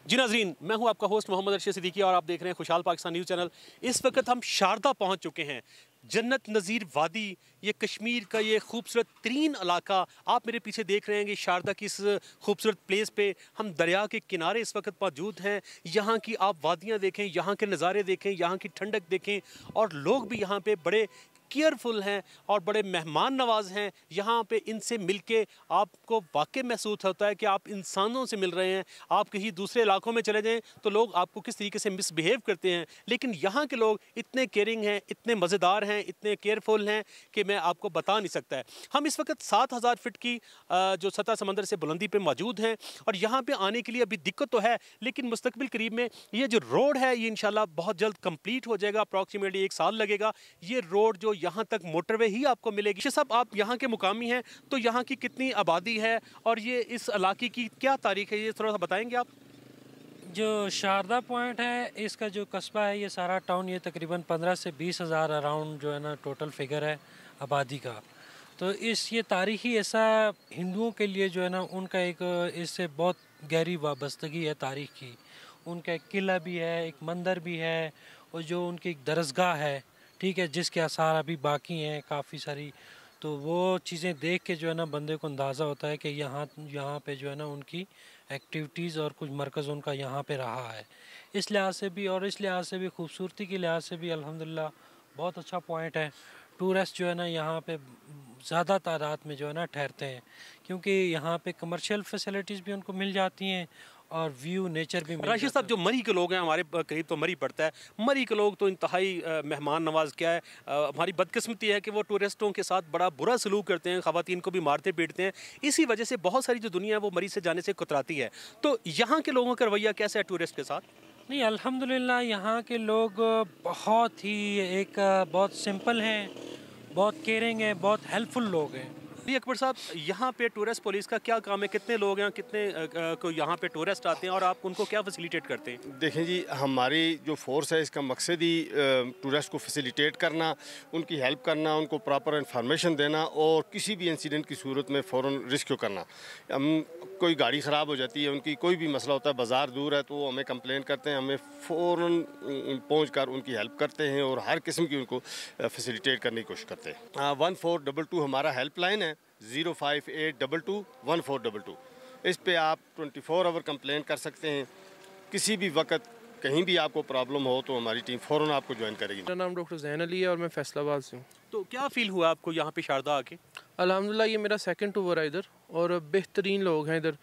जी नाज़रीन, मैं हूं आपका होस्ट मोहम्मद अरशद सिद्दीकी और आप देख रहे हैं खुशहाल पाकिस्तान न्यूज़ चैनल। इस वक्त हम शारदा पहुंच चुके हैं। जन्नत नज़ीर वादी, ये कश्मीर का ये खूबसूरत तरीन इलाका आप मेरे पीछे देख रहे हैं कि शारदा की इस खूबसूरत प्लेस पे हम दरिया के किनारे इस वक्त मौजूद हैं। यहाँ की आप वादियाँ देखें, यहाँ के नज़ारे देखें, यहाँ की ठंडक देखें और लोग भी यहाँ पे बड़े केयरफुल हैं और बड़े मेहमान नवाज हैं। यहाँ पे इनसे मिलके आपको वाकई महसूस होता है कि आप इंसानों से मिल रहे हैं। आप कहीं दूसरे इलाकों में चले जाएं तो लोग आपको किस तरीके से मिसबिहेव करते हैं, लेकिन यहाँ के लोग इतने केयरिंग हैं, इतने मज़ेदार हैं, इतने केयरफुल हैं कि मैं आपको बता नहीं सकता है। हम इस वक्त 7000 फीट की जो सतह समंदर से बुलंदी पे मौजूद हैं और यहाँ पे आने के लिए अभी दिक्कत तो है, लेकिन मुस्तकबिल करीब में ये जो रोड है ये इंशाल्लाह बहुत जल्द कंप्लीट हो जाएगा। अप्रॉक्सीमेटली 1 साल लगेगा। ये रोड जो यहाँ तक मोटरवे ही आपको मिलेगी। शेख साहब, आप यहाँ के मुकामी हैं, तो यहाँ की कितनी आबादी है और ये इस इलाके की क्या तारीख है, ये थोड़ा सा बताएंगे आप? जो शारदा पॉइंट है, इसका जो कस्बा है, ये सारा टाउन, ये तकरीबन 15 से 20 हज़ार अराउंड जो है ना टोटल फिगर है आबादी का। तो ये तारीखी ऐसा हिंदुओं के लिए जो है ना उनका एक इससे बहुत गहरी वाबस्तगी है तारीख की। उनका एक किला भी है, एक मंदिर भी है और जो उनकी एक दरसगाह है, ठीक है, जिसके आसार अभी बाकी हैं काफ़ी सारी। तो वो चीज़ें देख के जो है ना बंदे को अंदाज़ा होता है कि यहाँ पे जो है ना उनकी एक्टिविटीज़ और कुछ मरकज़ उनका यहाँ पे रहा है। इस लिहाज से भी और इस लिहाज से भी खूबसूरती के लिहाज से भी अल्हम्दुलिल्लाह बहुत अच्छा पॉइंट है। टूरिस्ट जो है ना यहाँ पे ज़्यादा तादाद में जो है ना ठहरते हैं, क्योंकि यहाँ पे कमर्शियल फैसिलिटीज़ भी उनको मिल जाती हैं और व्यू नेचर भी मिल राशिद साहब, जो मरी के लोग हैं, हमारे करीब तो मरी पड़ता है, मरी के लोग तो इंतहाई मेहमान नवाज क्या है। हमारी बदकिस्मती है कि वो टूरिस्टों के साथ बड़ा बुरा सलूक करते हैं, ख़वातीन को भी मारते पीटते हैं। इसी वजह से बहुत सारी जो दुनिया है वो मरी से जाने से कतराती है। तो यहाँ के लोगों का रवैया कैसा है टूरिस्ट के साथ? नहीं, अल्हम्दुलिल्लाह यहाँ के लोग बहुत ही बहुत सिंपल हैं, बहुत केयरिंग हैं, बहुत हेल्पफुल लोग हैं। जी अकबर साहब, यहाँ पे टूरिस्ट पुलिस का क्या काम है? कितने लोग हैं, कितने को यहाँ पे टूरिस्ट आते हैं और आप उनको क्या फैसिलिटेट करते हैं? देखें जी, हमारी जो फोर्स है इसका मकसद ही टूरिस्ट को फैसिलिटेट करना, उनकी हेल्प करना, उनको प्रॉपर इंफॉर्मेशन देना और किसी भी इंसिडेंट की सूरत में फ़ौरन रेस्क्यू करना। हम कोई गाड़ी ख़राब हो जाती है, उनकी कोई भी मसला होता है, बाज़ार दूर है, तो हमें कंप्लेन करते हैं, हमें फ़ौरन पहुँच कर उनकी हेल्प करते हैं और हर किस्म की उनको फैसिलिटेट करने की कोशिश करते हैं। 1422 हमारा हेल्पलाइन है, 058221422। इस पे आप 24 आवर कंप्लेन कर सकते हैं। किसी भी वक्त कहीं भी आपको प्रॉब्लम हो तो हमारी टीम फ़ौरन आपको ज्वाइन करेगी। मेरा नाम डॉक्टर ज़ैन अली है और मैं फैसलाबाद से हूँ। तो क्या फ़ील हुआ आपको यहाँ पे शारदा आके? अल्हम्दुलिल्लाह ये मेरा सेकंड टूर है इधर और बेहतरीन लोग हैं इधर,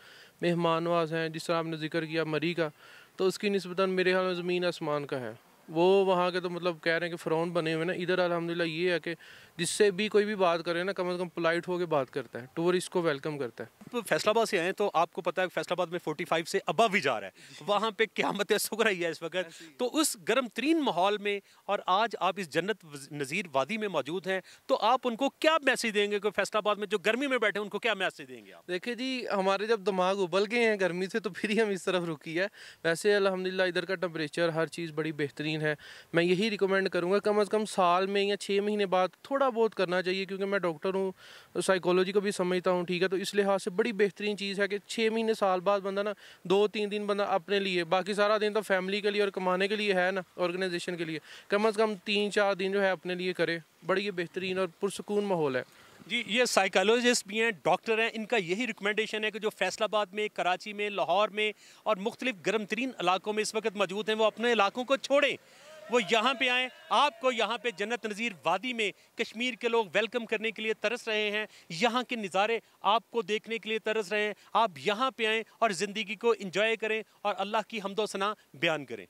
मेहमान नवाज हैं। जिस तरह आपने जिक्र किया मरी का, तो उसकी निस्बतन मेरे ख्याल में ज़मीन आसमान का है। वो वहाँ के तो मतलब कह रहे हैं कि फ़िरौन बने हुए ना। इधर अल्हम्दुलिल्लाह ये है कि जिससे भी कोई भी बात करे ना, कम से कम पोलाइट होकर बात करता है, टूरिस्ट को वेलकम करता है। तो फैसलाबाद से आए तो आपको पता है फैसलाबाद में 45 से अबव ही जा रहा है, वहाँ पे क़यामत सुग़रा ही है इस वक्त। तो उस गर्म तरीन माहौल में और आज आप इस जन्नत नज़ीर वादी में मौजूद हैं, तो आप उनको क्या मैसेज देंगे कि फैसलाबाद में जो गर्मी में बैठे उनको क्या मैसेज देंगे आप? देखिए जी, हमारे जब दिमाग उबल गए हैं गर्मी से तो फिर ही हम इस तरफ रुकी है। वैसे अल्हम्दुलिल्लाह इधर का टेम्परेचर हर चीज़ बड़ी बेहतरीन है। मैं यही रिकमेंड करूँगा कम से कम साल में या 6 महीने बाद थोड़ा बहुत करना चाहिए, क्योंकि मैं डॉक्टर हूँ, साइकोलॉजी को भी समझता हूँ, ठीक है। तो इस लिहाज से बड़ी बेहतरीन चीज़ है कि 6 महीने साल बाद बंदा ना 2-3 दिन बंदा अपने लिए, बाकी सारा दिन तो फैमिली के लिए और कमाने के लिए है ना, ऑर्गेनाइजेशन के लिए, कम से कम 3-4 दिन जो है अपने लिए करे। बड़ी ये बेहतरीन और पुरसकून माहौल है जी। ये साइकोलॉजिस्ट भी हैं, डॉक्टर हैं, इनका यही रिकमेंडेशन है कि जो फैसलाबाद में, कराची में, लाहौर में और मुख्तलिफ गर्म तरीन इलाकों में इस वक्त मौजूद हैं, वो अपने इलाकों को छोड़ें, वो यहाँ पे आएँ। आपको यहाँ पे जन्नत नज़ीर वादी में कश्मीर के लोग वेलकम करने के लिए तरस रहे हैं, यहाँ के नज़ारे आपको देखने के लिए तरस रहे हैं। आप यहाँ पे आएँ और ज़िंदगी को इंजॉय करें और अल्लाह की हम्दो सना बयान करें।